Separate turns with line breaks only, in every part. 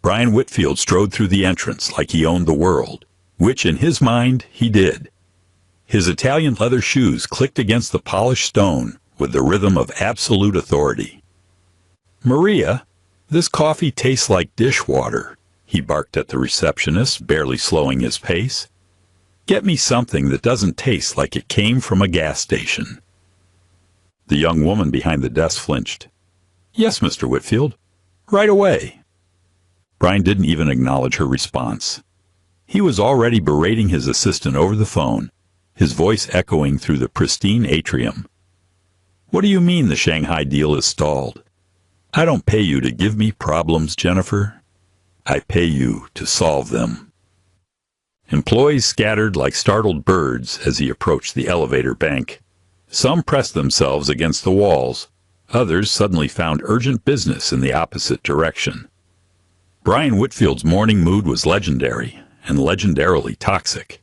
Brian Whitfield strode through the entrance like he owned the world, which in his mind he did. His Italian leather shoes clicked against the polished stone with the rhythm of absolute authority. "Maria, this coffee tastes like dishwater," he barked at the receptionist, barely slowing his pace. "Get me something that doesn't taste like it came from a gas station." The young woman behind the desk flinched. "Yes, Mr. Whitfield. Right away." Brian didn't even acknowledge her response. He was already berating his assistant over the phone, his voice echoing through the pristine atrium. "What do you mean the Shanghai deal is stalled? I don't pay you to give me problems, Jennifer. I pay you to solve them." Employees scattered like startled birds as he approached the elevator bank. Some pressed themselves against the walls. Others suddenly found urgent business in the opposite direction. Brian Whitfield's morning mood was legendary, and legendarily toxic.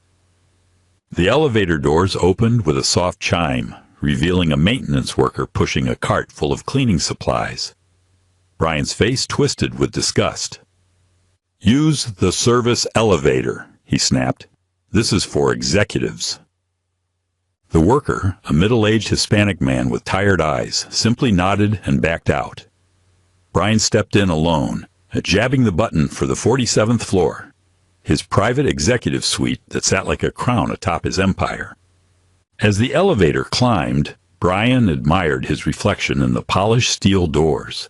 The elevator doors opened with a soft chime, revealing a maintenance worker pushing a cart full of cleaning supplies. Brian's face twisted with disgust. "Use the service elevator," he snapped. "This is for executives." The worker, a middle-aged Hispanic man with tired eyes, simply nodded and backed out. Brian stepped in alone, jabbing the button for the 47th floor, his private executive suite that sat like a crown atop his empire. As the elevator climbed, Brian admired his reflection in the polished steel doors.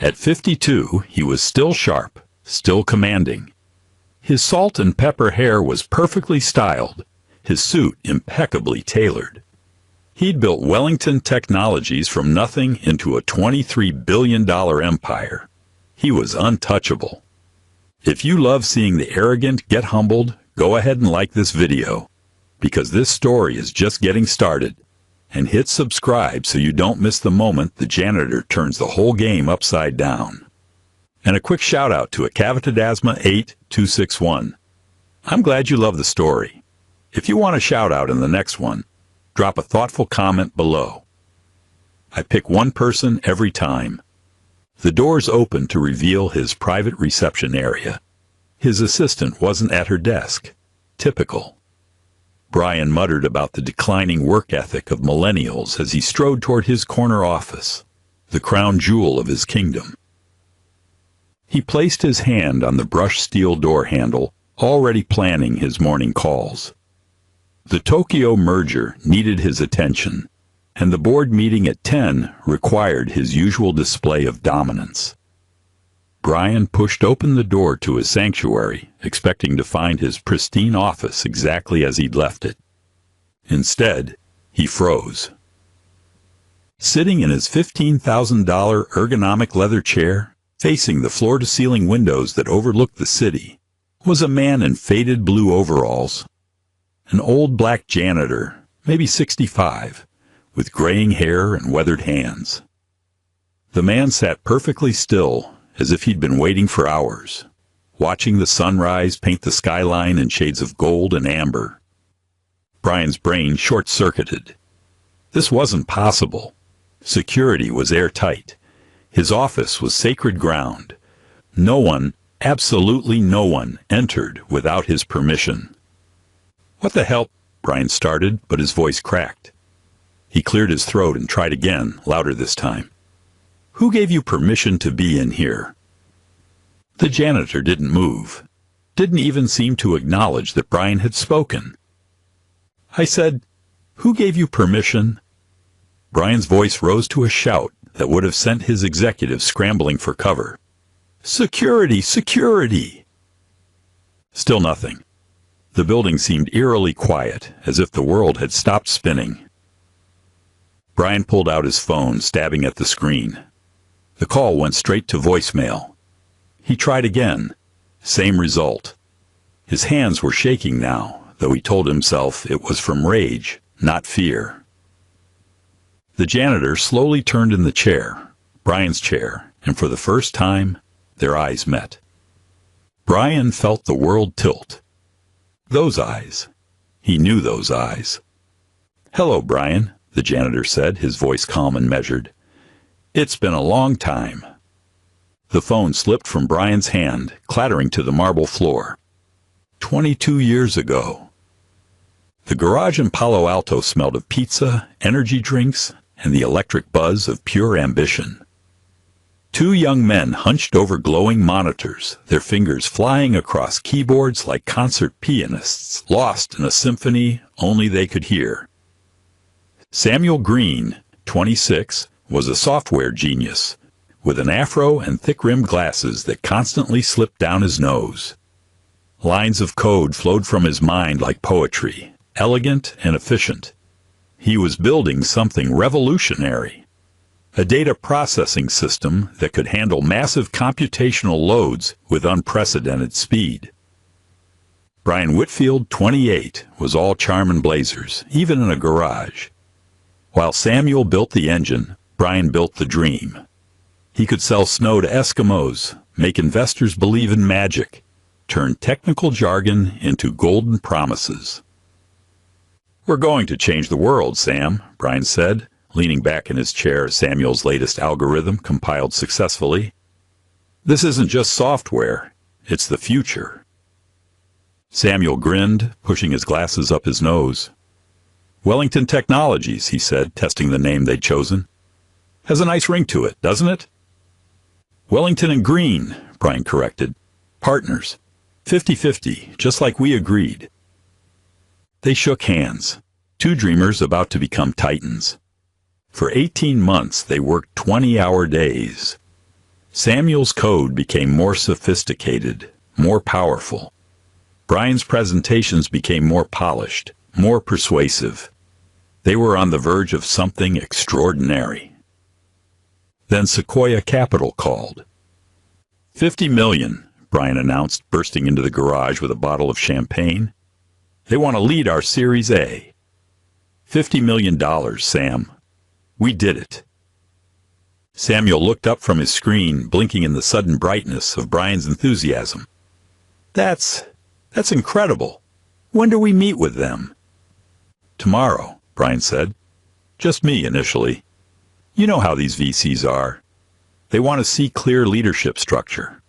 At 52, he was still sharp, still commanding. His salt and pepper hair was perfectly styled, his suit impeccably tailored. He'd built Wellington Technologies from nothing into a $23 billion empire. He was untouchable. If you love seeing the arrogant get humbled, go ahead and like this video, because this story is just getting started. And hit subscribe so you don't miss the moment the janitor turns the whole game upside down. And a quick shout out to Acavitadasma 8261. I'm glad you love the story. If you want a shout out in the next one, drop a thoughtful comment below. I pick one person every time. The doors opened to reveal his private reception area. His assistant wasn't at her desk. Typical. Brian muttered about the declining work ethic of millennials as he strode toward his corner office, the crown jewel of his kingdom. He placed his hand on the brushed steel door handle, already planning his morning calls. The Tokyo merger needed his attention, and the board meeting at 10 required his usual display of dominance. Brian pushed open the door to his sanctuary, expecting to find his pristine office exactly as he'd left it. Instead, he froze. Sitting in his $15,000 ergonomic leather chair, facing the floor-to-ceiling windows that overlooked the city, was a man in faded blue overalls. An old black janitor, maybe 65, with graying hair and weathered hands. The man sat perfectly still, as if he'd been waiting for hours, watching the sunrise paint the skyline in shades of gold and amber. Brian's brain short-circuited. This wasn't possible. Security was airtight. His office was sacred ground. No one, absolutely no one, entered without his permission. "What the hell?" Brian started, but his voice cracked. He cleared his throat and tried again, louder this time. "Who gave you permission to be in here?" The janitor didn't move, didn't even seem to acknowledge that Brian had spoken. "I said, who gave you permission?" Brian's voice rose to a shout that would have sent his executive scrambling for cover. "Security! Security!" Still nothing. The building seemed eerily quiet, as if the world had stopped spinning. Brian pulled out his phone, stabbing at the screen. The call went straight to voicemail. He tried again. Same result. His hands were shaking now, though he told himself it was from rage, not fear. The janitor slowly turned in the chair, Brian's chair, and for the first time, their eyes met. Brian felt the world tilt. Those eyes. He knew those eyes. "Hello, Brian," the janitor said, his voice calm and measured. "It's been a long time." The phone slipped from Brian's hand, clattering to the marble floor. 22 years ago. The garage in Palo Alto smelled of pizza, energy drinks, and the electric buzz of pure ambition. Two young men hunched over glowing monitors, their fingers flying across keyboards like concert pianists, lost in a symphony only they could hear. Samuel Green, 26, was a software genius, with an afro and thick-rimmed glasses that constantly slipped down his nose. Lines of code flowed from his mind like poetry, elegant and efficient. He was building something revolutionary, a data processing system that could handle massive computational loads with unprecedented speed. Brian Whitfield, 28, was all charm and blazers, even in a garage. While Samuel built the engine, Brian built the dream. He could sell snow to Eskimos, make investors believe in magic, turn technical jargon into golden promises. "We're going to change the world, Sam," Brian said, leaning back in his chair as Samuel's latest algorithm compiled successfully. "This isn't just software, it's the future." Samuel grinned, pushing his glasses up his nose. "Wellington Technologies," he said, testing the name they'd chosen. "Has a nice ring to it, doesn't it?" "Wellington and Green," Brian corrected. "Partners. 50-50, just like we agreed." They shook hands, two dreamers about to become titans. For 18 months, they worked 20-hour days. Samuel's code became more sophisticated, more powerful. Brian's presentations became more polished, more persuasive. They were on the verge of something extraordinary. Then Sequoia Capital called. "50 million, Brian announced, bursting into the garage with a bottle of champagne. "They want to lead our Series A. $50 million, Sam. We did it." Samuel looked up from his screen, blinking in the sudden brightness of Brian's enthusiasm. That's incredible. When do we meet with them?" "Tomorrow," Brian said. "Just me initially. You know how these VCs are. They want to see clear leadership structure."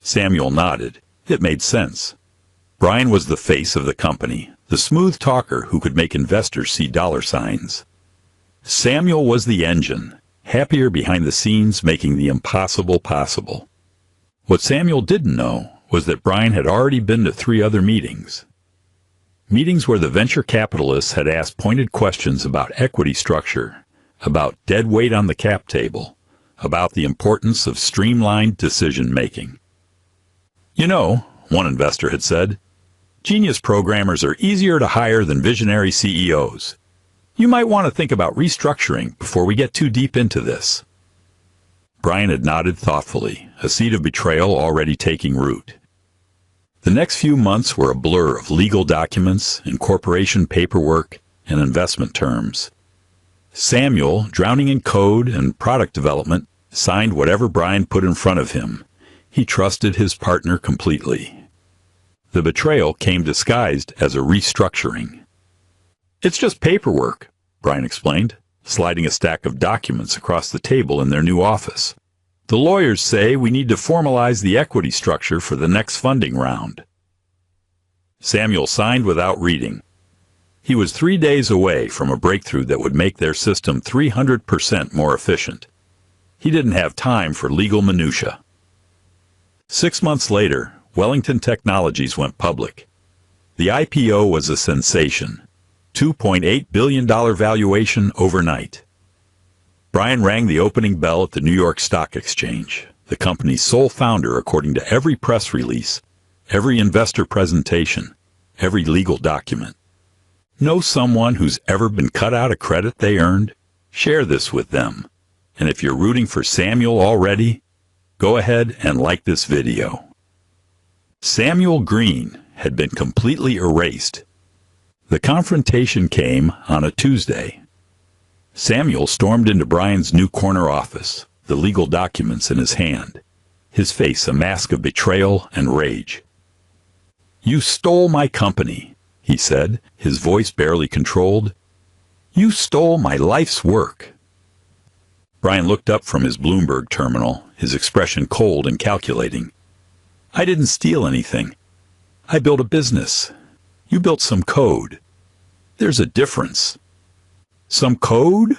Samuel nodded. It made sense. Brian was the face of the company, the smooth talker who could make investors see dollar signs. Samuel was the engine, happier behind the scenes, making the impossible possible. What Samuel didn't know was that Brian had already been to 3 other meetings. Meetings where the venture capitalists had asked pointed questions about equity structure, about dead weight on the cap table, about the importance of streamlined decision-making. "You know," one investor had said, "genius programmers are easier to hire than visionary CEOs. You might want to think about restructuring before we get too deep into this." Brian had nodded thoughtfully, a seed of betrayal already taking root. The next few months were a blur of legal documents, incorporation paperwork, and investment terms. Samuel, drowning in code and product development, signed whatever Brian put in front of him. He trusted his partner completely. The betrayal came disguised as a restructuring. "It's just paperwork," Brian explained, sliding a stack of documents across the table in their new office. "The lawyers say we need to formalize the equity structure for the next funding round." Samuel signed without reading. He was 3 days away from a breakthrough that would make their system 300% more efficient. He didn't have time for legal minutia. 6 months later, Wellington Technologies went public. The IPO was a sensation. $2.8 billion valuation overnight. Brian rang the opening bell at the New York Stock Exchange, the company's sole founder according to every press release, every investor presentation, every legal document. Know someone who's ever been cut out of credit they earned? Share this with them. And if you're rooting for Samuel already, go ahead and like this video. Samuel Green had been completely erased. The confrontation came on a Tuesday. Samuel stormed into Brian's new corner office, the legal documents in his hand, his face a mask of betrayal and rage. "You stole my company," he said, his voice barely controlled. "You stole my life's work." Brian looked up from his Bloomberg terminal, his expression cold and calculating. I didn't steal anything. I built a business. You built some code. There's a difference. Some code?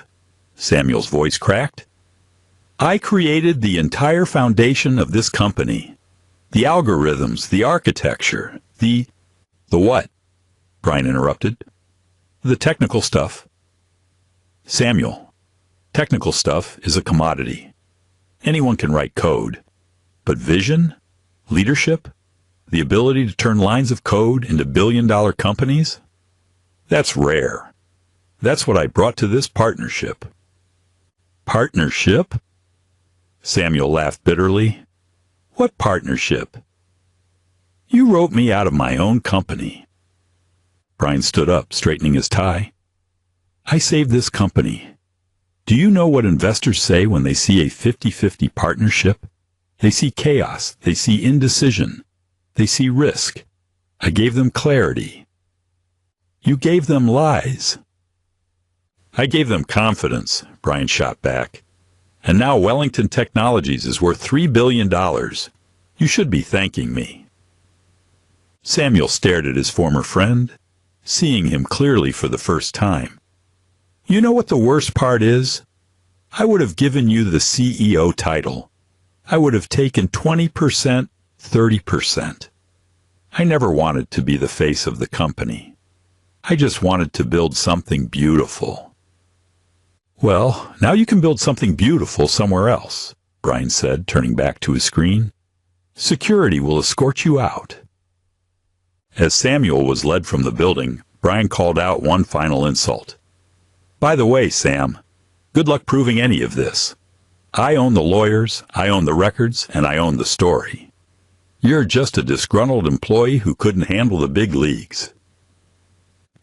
Samuel's voice cracked. I created the entire foundation of this company. The algorithms, the architecture, the what? Brian interrupted. The technical stuff. Samuel, technical stuff is a commodity. Anyone can write code. But vision, leadership, the ability to turn lines of code into billion-dollar companies, that's rare. That's what I brought to this partnership. Partnership? Samuel laughed bitterly. What partnership? You wrote me out of my own company. Brian stood up, straightening his tie. I saved this company. Do you know what investors say when they see a 50-50 partnership? They see chaos. They see indecision. They see risk. I gave them clarity. You gave them lies. I gave them confidence, Brian shot back. And now Wellington Technologies is worth $3 billion. You should be thanking me. Samuel stared at his former friend, seeing him clearly for the first time. You know what the worst part is? I would have given you the CEO title. I would have taken 20%, 30%. I never wanted to be the face of the company. I just wanted to build something beautiful. Well, now you can build something beautiful somewhere else, Brian said, turning back to his screen. Security will escort you out. As Samuel was led from the building, Brian called out one final insult. By the way, Sam, good luck proving any of this. I own the lawyers, I own the records, and I own the story. You're just a disgruntled employee who couldn't handle the big leagues.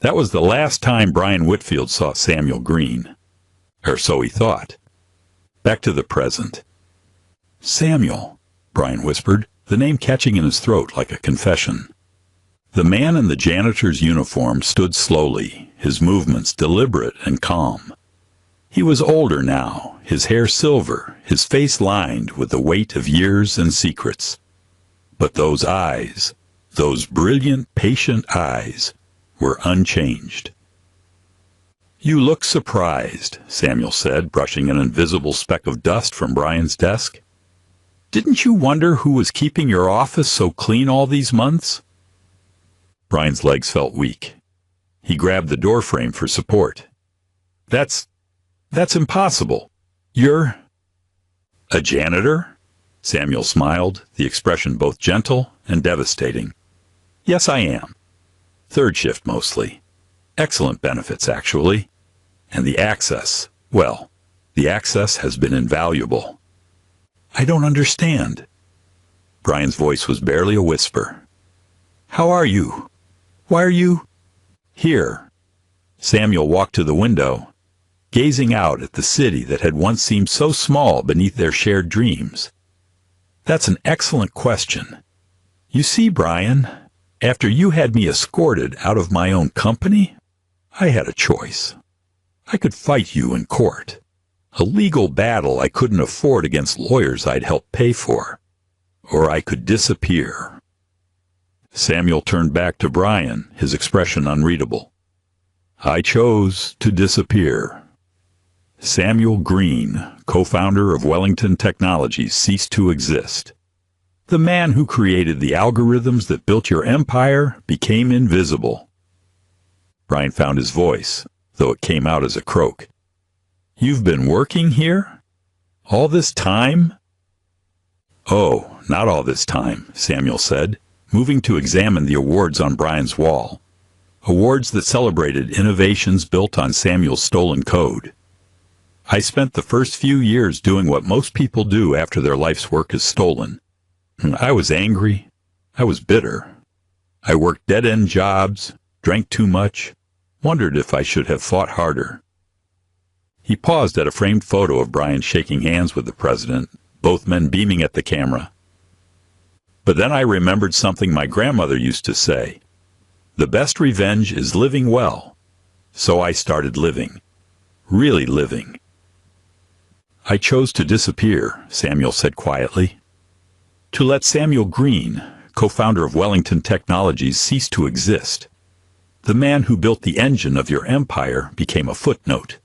That was the last time Brian Whitfield saw Samuel Green. Or so he thought. Back to the present. Samuel, Brian whispered, the name catching in his throat like a confession. The man in the janitor's uniform stood slowly, his movements deliberate and calm. He was older now, his hair silver, his face lined with the weight of years and secrets. But those eyes, those brilliant, patient eyes, were unchanged. You look surprised, Samuel said, brushing an invisible speck of dust from Brian's desk. Didn't you wonder who was keeping your office so clean all these months? Brian's legs felt weak. He grabbed the doorframe for support. That's impossible. You're a janitor? Samuel smiled, the expression both gentle and devastating. Yes, I am. Third shift mostly. Excellent benefits, actually. And the access, well, the access has been invaluable. I don't understand. Brian's voice was barely a whisper. How are you? Why are you here? Samuel walked to the window, gazing out at the city that had once seemed so small beneath their shared dreams. That's an excellent question. You see, Brian, after you had me escorted out of my own company, I had a choice. I could fight you in court. A legal battle I couldn't afford against lawyers I'd helped pay for. Or I could disappear. Samuel turned back to Brian, his expression unreadable. I chose to disappear. Samuel Green, co-founder of Wellington Technologies, ceased to exist. The man who created the algorithms that built your empire became invisible. Brian found his voice, though it came out as a croak. You've been working here? All this time? Oh, not all this time, Samuel said, moving to examine the awards on Brian's wall. Awards that celebrated innovations built on Samuel's stolen code. I spent the first few years doing what most people do after their life's work is stolen. I was angry. I was bitter. I worked dead-end jobs, drank too much, wondered if I should have fought harder. He paused at a framed photo of Brian shaking hands with the president, both men beaming at the camera. But then I remembered something my grandmother used to say. The best revenge is living well. So I started living. Really living. I chose to disappear, Samuel said quietly. To let Samuel Green, co-founder of Wellington Technologies, cease to exist. The man who built the engine of your empire became a footnote,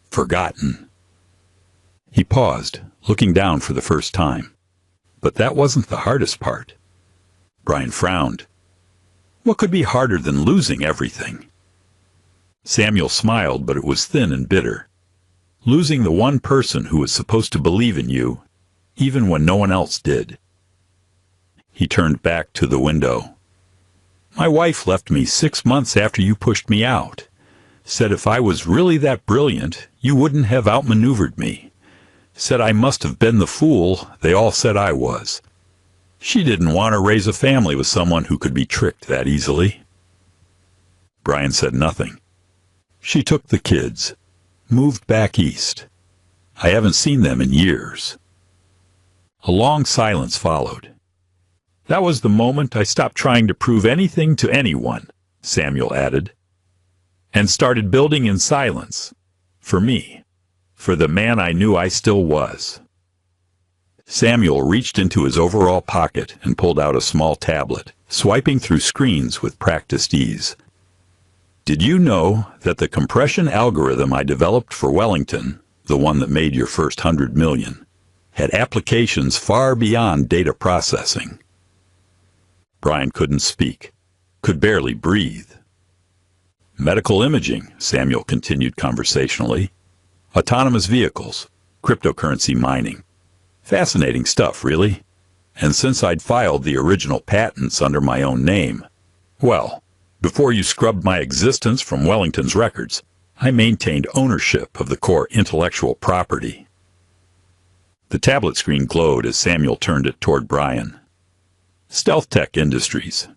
forgotten. He paused, looking down for the first time. But that wasn't the hardest part. Brian frowned. What could be harder than losing everything? Samuel smiled, but it was thin and bitter. Losing the one person who was supposed to believe in you, even when no one else did. He turned back to the window. My wife left me 6 months after you pushed me out. Said if I was really that brilliant, you wouldn't have outmaneuvered me. Said I must have been the fool they all said I was. She didn't want to raise a family with someone who could be tricked that easily. Brian said nothing. She took the kids, moved back east. I haven't seen them in years. A long silence followed. That was the moment I stopped trying to prove anything to anyone, Samuel added, and started building in silence, for me, for the man I knew I still was. Samuel reached into his overall pocket and pulled out a small tablet, swiping through screens with practiced ease. Did you know that the compression algorithm I developed for Wellington, the one that made your first 100 million, had applications far beyond data processing? Brian couldn't speak, could barely breathe. Medical imaging, Samuel continued conversationally. Autonomous vehicles, cryptocurrency mining. Fascinating stuff, really. And since I'd filed the original patents under my own name, well, before you scrubbed my existence from Wellington's records, I maintained ownership of the core intellectual property. The tablet screen glowed as Samuel turned it toward Brian. Stealth Tech Industries.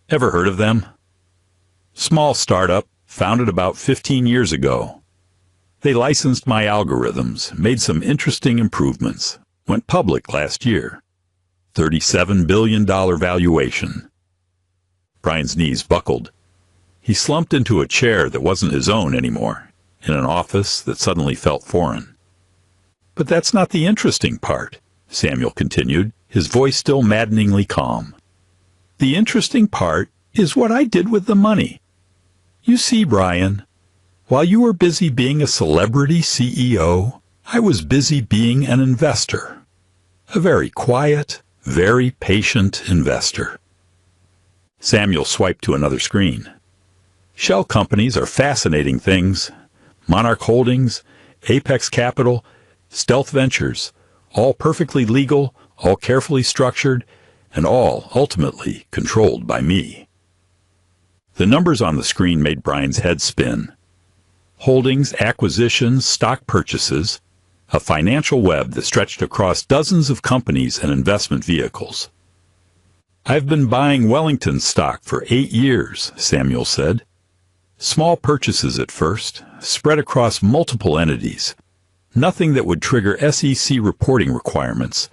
Ever heard of them? Small startup, founded about 15 years ago. They licensed my algorithms, made some interesting improvements, went public last year. $37 billion valuation. Brian's knees buckled. He slumped into a chair that wasn't his own anymore, in an office that suddenly felt foreign. But that's not the interesting part, Samuel continued, his voice still maddeningly calm. The interesting part is what I did with the money. You see, Brian, while you were busy being a celebrity CEO, I was busy being an investor. A very quiet, very patient investor. Samuel swiped to another screen. Shell companies are fascinating things. Monarch Holdings, Apex Capital, Stealth Ventures, all perfectly legal, all carefully structured, and all ultimately controlled by me. The numbers on the screen made Brian's head spin. Holdings, acquisitions, stock purchases, a financial web that stretched across dozens of companies and investment vehicles. I've been buying Wellington stock for 8 years, Samuel said. Small purchases at first, spread across multiple entities. Nothing that would trigger SEC reporting requirements.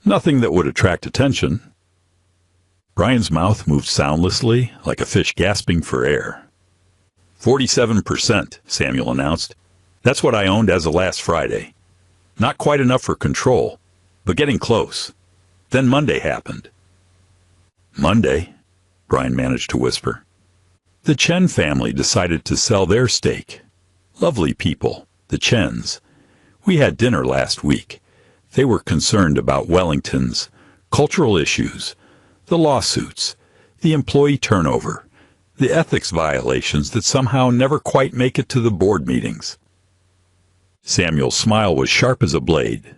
Nothing that would attract attention. Brian's mouth moved soundlessly, like a fish gasping for air. 47%, Samuel announced. That's what I owned as of last Friday. Not quite enough for control, but getting close. Then Monday happened. Monday, Brian managed to whisper. The Chen family decided to sell their stake. Lovely people, the Chens. We had dinner last week. They were concerned about Wellington's cultural issues, the lawsuits, the employee turnover, the ethics violations that somehow never quite make it to the board meetings. Samuel's smile was sharp as a blade.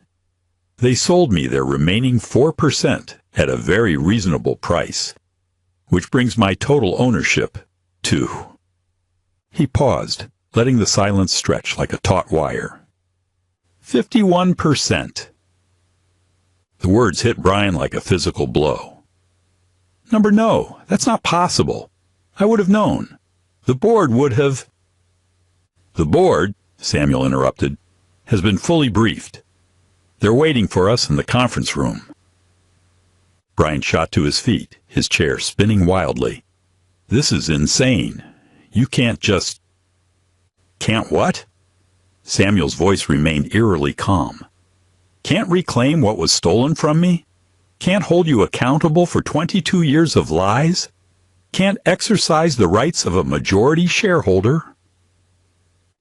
They sold me their remaining 4% at a very reasonable price, which brings my total ownership to... He paused, letting the silence stretch like a taut wire. 51%. The words hit Brian like a physical blow. No, that's not possible. I would have known. The board would have... The board, Samuel interrupted, has been fully briefed. They're waiting for us in the conference room. Brian shot to his feet, his chair spinning wildly. This is insane. You can't just... Can't what? Samuel's voice remained eerily calm. Can't reclaim what was stolen from me? Can't hold you accountable for 22 years of lies? Can't exercise the rights of a majority shareholder?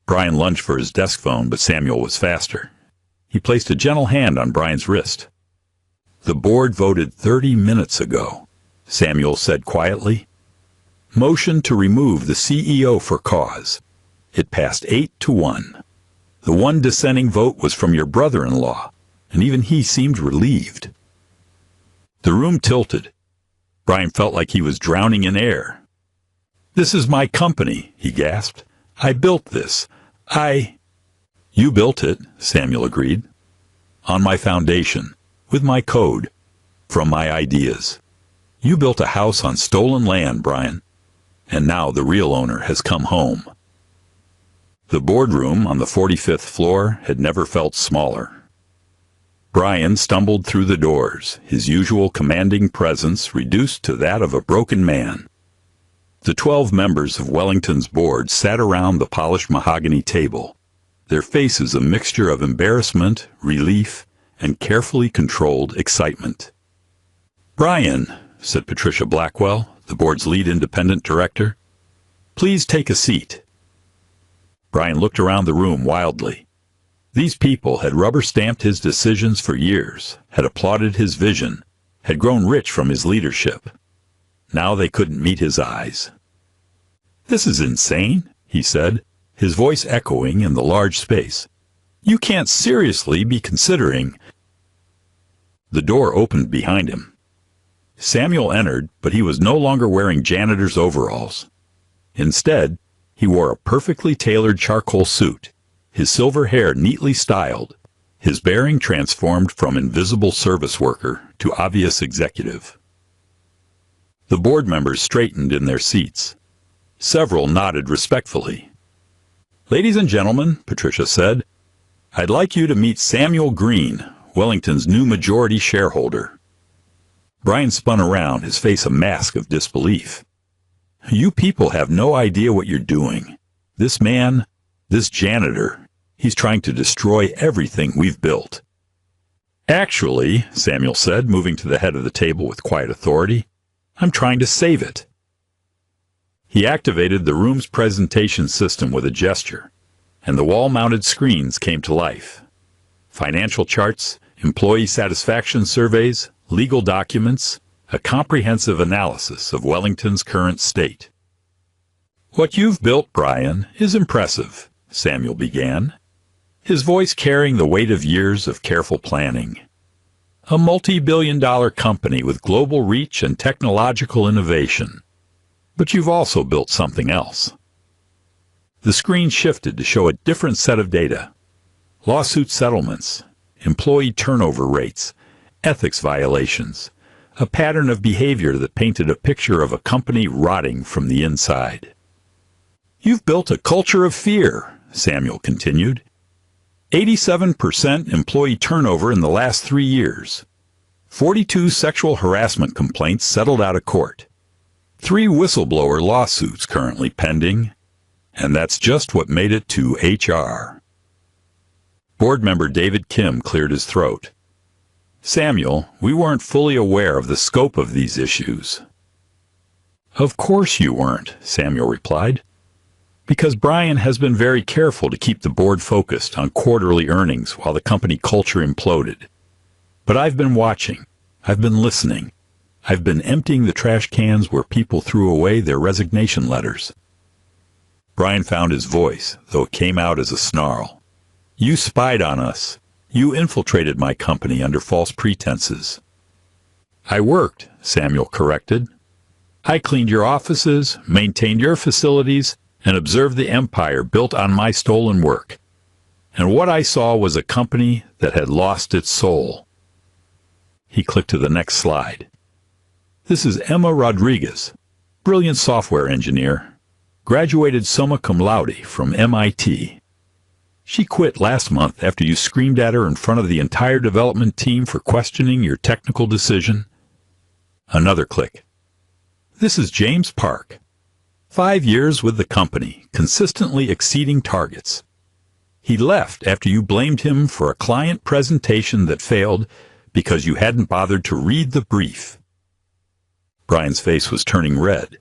Brian lunged for his desk phone, but Samuel was faster. He placed a gentle hand on Brian's wrist. The board voted 30 minutes ago, Samuel said quietly. Motion to remove the CEO for cause. It passed 8-1. The one dissenting vote was from your brother-in-law, and even he seemed relieved. The room tilted. Brian felt like he was drowning in air. This is my company, he gasped. I built this. You built it, Samuel agreed. On my foundation, with my code, from my ideas. You built a house on stolen land, Brian, and now the real owner has come home. The boardroom on the 45th floor had never felt smaller. Brian stumbled through the doors, his usual commanding presence reduced to that of a broken man. The 12 members of Wellington's board sat around the polished mahogany table, their faces a mixture of embarrassment, relief, and carefully controlled excitement. Brian, said Patricia Blackwell, the board's lead independent director, please take a seat. Brian looked around the room wildly. These people had rubber-stamped his decisions for years, had applauded his vision, had grown rich from his leadership. Now they couldn't meet his eyes. This is insane, he said, his voice echoing in the large space. You can't seriously be considering... The door opened behind him. Samuel entered, but he was no longer wearing janitor's overalls. Instead, he wore a perfectly tailored charcoal suit, his silver hair neatly styled, his bearing transformed from invisible service worker to obvious executive. The board members straightened in their seats. Several nodded respectfully. Ladies and gentlemen, Patricia said, I'd like you to meet Samuel Green, Wellington's new majority shareholder. Brian spun around, his face a mask of disbelief. You people have no idea what you're doing. This man, this janitor, he's trying to destroy everything we've built. Actually, Samuel said, moving to the head of the table with quiet authority, I'm trying to save it. He activated the room's presentation system with a gesture, and the wall-mounted screens came to life. Financial charts, employee satisfaction surveys, legal documents, a comprehensive analysis of Wellington's current state. What you've built, Brian, is impressive, Samuel began, his voice carrying the weight of years of careful planning. A multi-billion-dollar company with global reach and technological innovation. But you've also built something else. The screen shifted to show a different set of data. Lawsuit settlements, employee turnover rates, ethics violations, a pattern of behavior that painted a picture of a company rotting from the inside. You've built a culture of fear, Samuel continued. 87% employee turnover in the last 3 years. 42 sexual harassment complaints settled out of court. 3 whistleblower lawsuits currently pending. And that's just what made it to HR. Board member David Kim cleared his throat. Samuel, we weren't fully aware of the scope of these issues. Of course you weren't, Samuel replied. Because Brian has been very careful to keep the board focused on quarterly earnings while the company culture imploded. But I've been watching. I've been listening. I've been emptying the trash cans where people threw away their resignation letters. Brian found his voice, though it came out as a snarl. You spied on us. You infiltrated my company under false pretenses. I worked, Samuel corrected. I cleaned your offices, maintained your facilities, and observed the empire built on my stolen work. And what I saw was a company that had lost its soul. He clicked to the next slide. This is Emma Rodriguez, brilliant software engineer, graduated summa cum laude from MIT. She quit last month after you screamed at her in front of the entire development team for questioning your technical decision. Another click. This is James Park. 5 years with the company, consistently exceeding targets. He left after you blamed him for a client presentation that failed because you hadn't bothered to read the brief. Brian's face was turning red.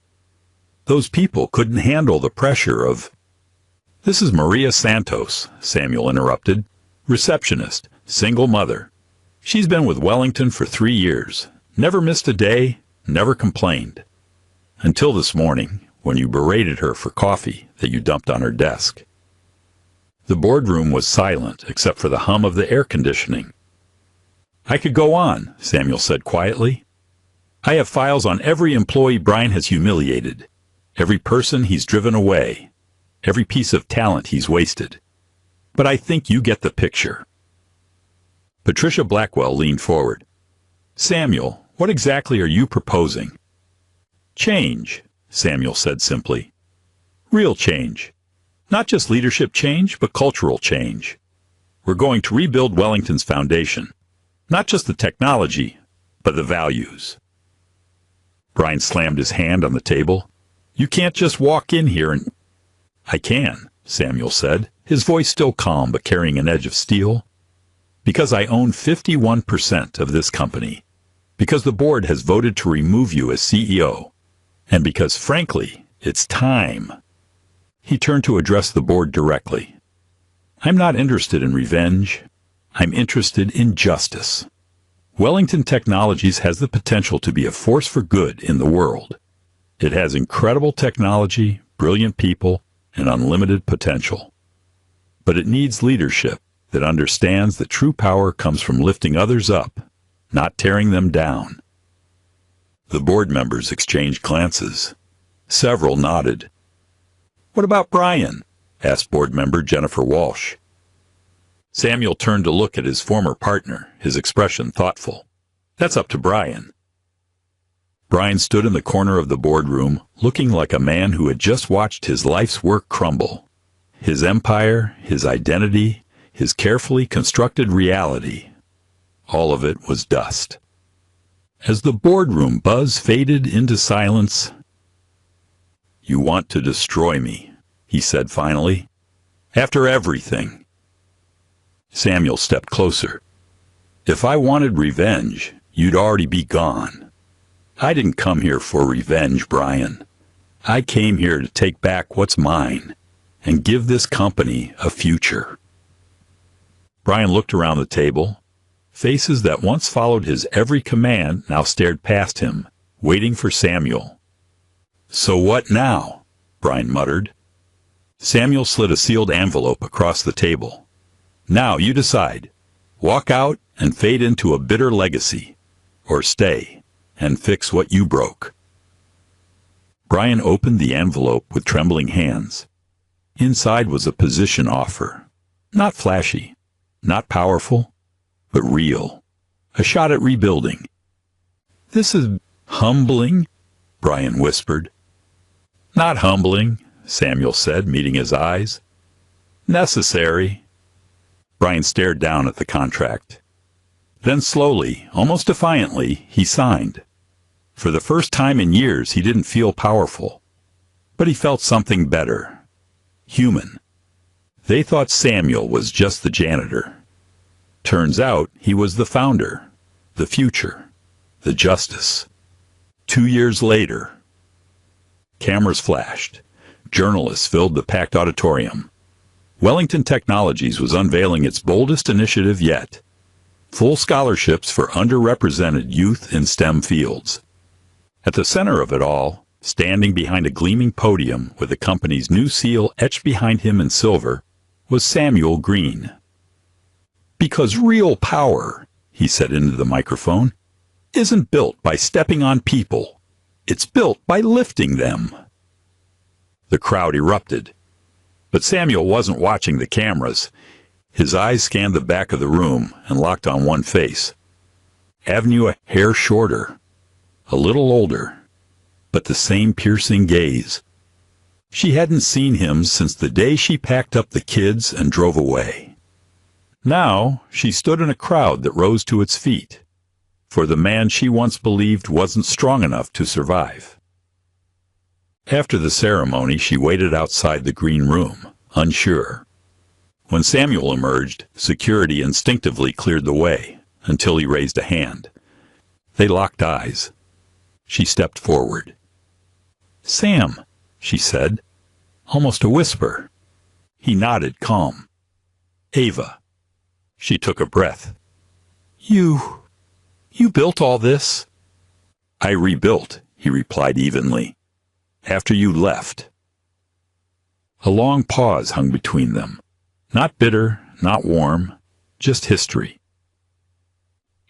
Those people couldn't handle the pressure of... This is Maria Santos, Samuel interrupted. Receptionist, single mother. She's been with Wellington for 3 years. Never missed a day, never complained. Until this morning, when you berated her for coffee that you dumped on her desk. The boardroom was silent except for the hum of the air conditioning. I could go on, Samuel said quietly. I have files on every employee Brian has humiliated, every person he's driven away, every piece of talent he's wasted. But I think you get the picture. Patricia Blackwell leaned forward. Samuel, what exactly are you proposing? Change, Samuel said simply. Real change. Not just leadership change, but cultural change. We're going to rebuild Wellington's foundation. Not just the technology, but the values. Brian slammed his hand on the table. You can't just walk in here and... I can, Samuel said, his voice still calm but carrying an edge of steel. Because I own 51% of this company. Because the board has voted to remove you as CEO. And because, frankly, it's time. He turned to address the board directly. I'm not interested in revenge. I'm interested in justice. Wellington Technologies has the potential to be a force for good in the world. It has incredible technology, brilliant people, and unlimited potential. But it needs leadership that understands that true power comes from lifting others up, not tearing them down. The board members exchanged glances. Several nodded. What about Brian? Asked board member Jennifer Walsh. Samuel turned to look at his former partner, his expression thoughtful. That's up to Brian. Brian stood in the corner of the boardroom, looking like a man who had just watched his life's work crumble. His empire, his identity, his carefully constructed reality. All of it was dust. As the boardroom buzz faded into silence, You want to destroy me, he said finally. After everything. Samuel stepped closer. If I wanted revenge, you'd already be gone. I didn't come here for revenge, Brian. I came here to take back what's mine and give this company a future. Brian looked around the table. Faces that once followed his every command now stared past him, waiting for Samuel. So what now? Brian muttered. Samuel slid a sealed envelope across the table. Now you decide. Walk out and fade into a bitter legacy, or stay and fix what you broke. Brian opened the envelope with trembling hands. Inside was a position offer. Not flashy, not powerful, but real. A shot at rebuilding. This is humbling, Brian whispered. Not humbling, Samuel said, meeting his eyes. Necessary. Brian stared down at the contract. Then slowly, almost defiantly, he signed. For the first time in years, he didn't feel powerful. But he felt something better. Human. They thought Samuel was just the janitor. Turns out he was the founder, the future, the justice. 2 years later. Cameras flashed. Journalists filled the packed auditorium. Wellington Technologies was unveiling its boldest initiative yet. Full scholarships for underrepresented youth in STEM fields. At the center of it all, standing behind a gleaming podium with the company's new seal etched behind him in silver, was Samuel Green. Because real power, he said into the microphone, isn't built by stepping on people. It's built by lifting them. The crowd erupted. But Samuel wasn't watching the cameras. His eyes scanned the back of the room and locked on one face. Avenue a hair shorter, a little older, but the same piercing gaze. She hadn't seen him since the day she packed up the kids and drove away. Now she stood in a crowd that rose to its feet, for the man she once believed wasn't strong enough to survive. After the ceremony, she waited outside the green room, unsure. When Samuel emerged, security instinctively cleared the way until he raised a hand. They locked eyes. She stepped forward. "Sam," she said, almost a whisper. He nodded, calm. "Ava." She took a breath. You built all this?" "I rebuilt," he replied evenly, "after you left." A long pause hung between them. Not bitter, not warm, just history.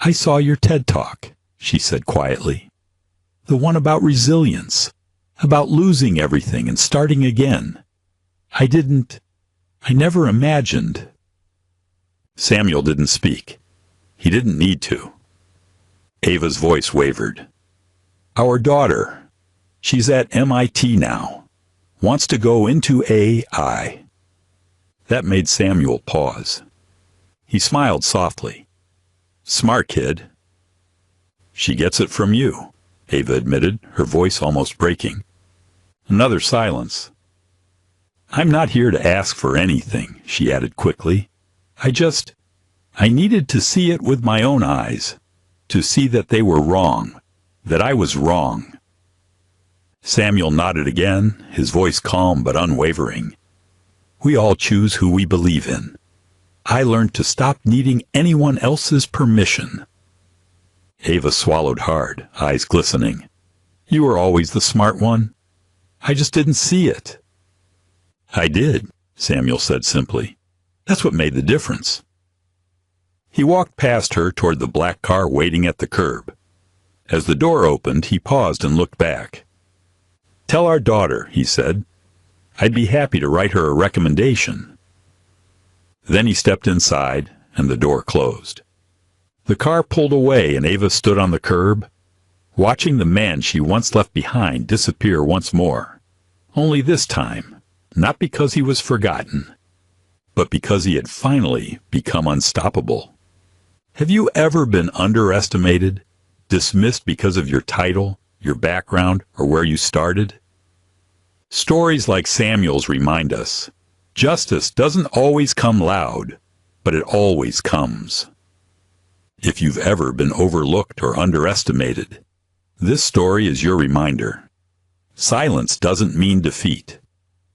"I saw your TED Talk," she said quietly. "The one about resilience, about losing everything and starting again. I never imagined." Samuel didn't speak. He didn't need to. Ava's voice wavered. "Our daughter, she's at MIT now, wants to go into AI." That made Samuel pause. He smiled softly. "Smart kid." "She gets it from you," Ava admitted, her voice almost breaking. Another silence. "I'm not here to ask for anything," she added quickly. I needed to see it with my own eyes, to see that they were wrong, that I was wrong." Samuel nodded again, his voice calm but unwavering. "We all choose who we believe in. I learned to stop needing anyone else's permission." Ava swallowed hard, eyes glistening. "You were always the smart one. I just didn't see it." "I did," Samuel said simply. "That's what made the difference." He walked past her toward the black car waiting at the curb. As the door opened, he paused and looked back. "Tell our daughter," he said. "I'd be happy to write her a recommendation." Then he stepped inside, and the door closed. The car pulled away, and Ava stood on the curb, watching the man she once left behind disappear once more. Only this time, not because he was forgotten, but because he had finally become unstoppable. Have you ever been underestimated, dismissed because of your title, your background, or where you started? Stories like Samuel's remind us, justice doesn't always come loud, but it always comes. If you've ever been overlooked or underestimated, this story is your reminder. Silence doesn't mean defeat.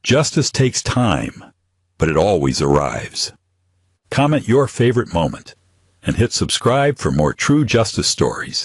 Justice takes time, but it always arrives. Comment your favorite moment and hit subscribe for more true justice stories.